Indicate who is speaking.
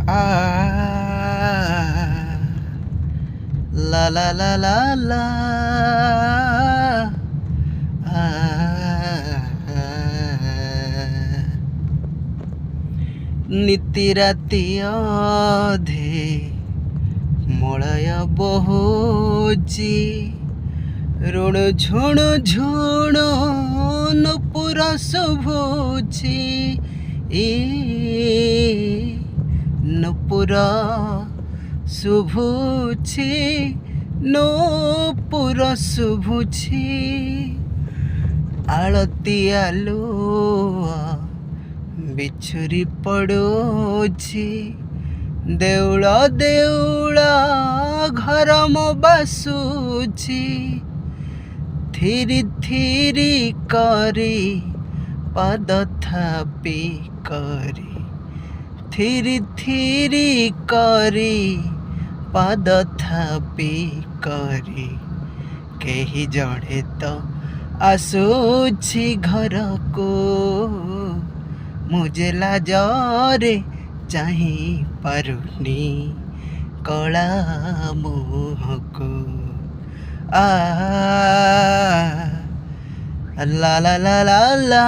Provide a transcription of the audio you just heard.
Speaker 1: आ ला ला ला ला ला नीति राति अधे मलय बहुची ऋण झुण झुण नुपुर शुभुची नुपुर शुभुची नुपुर शुभुची आळती आलुआ बिछुरी पड़ुची देउल देउल घर मो बासुची थिरी थिरी करी पद थापी करी थिरी थिरी करी पद थापी करी केही जड़े तो आसुछि घर को मुझे लाजरे चाही पारुनी कला मुह को ला ला ला ला ला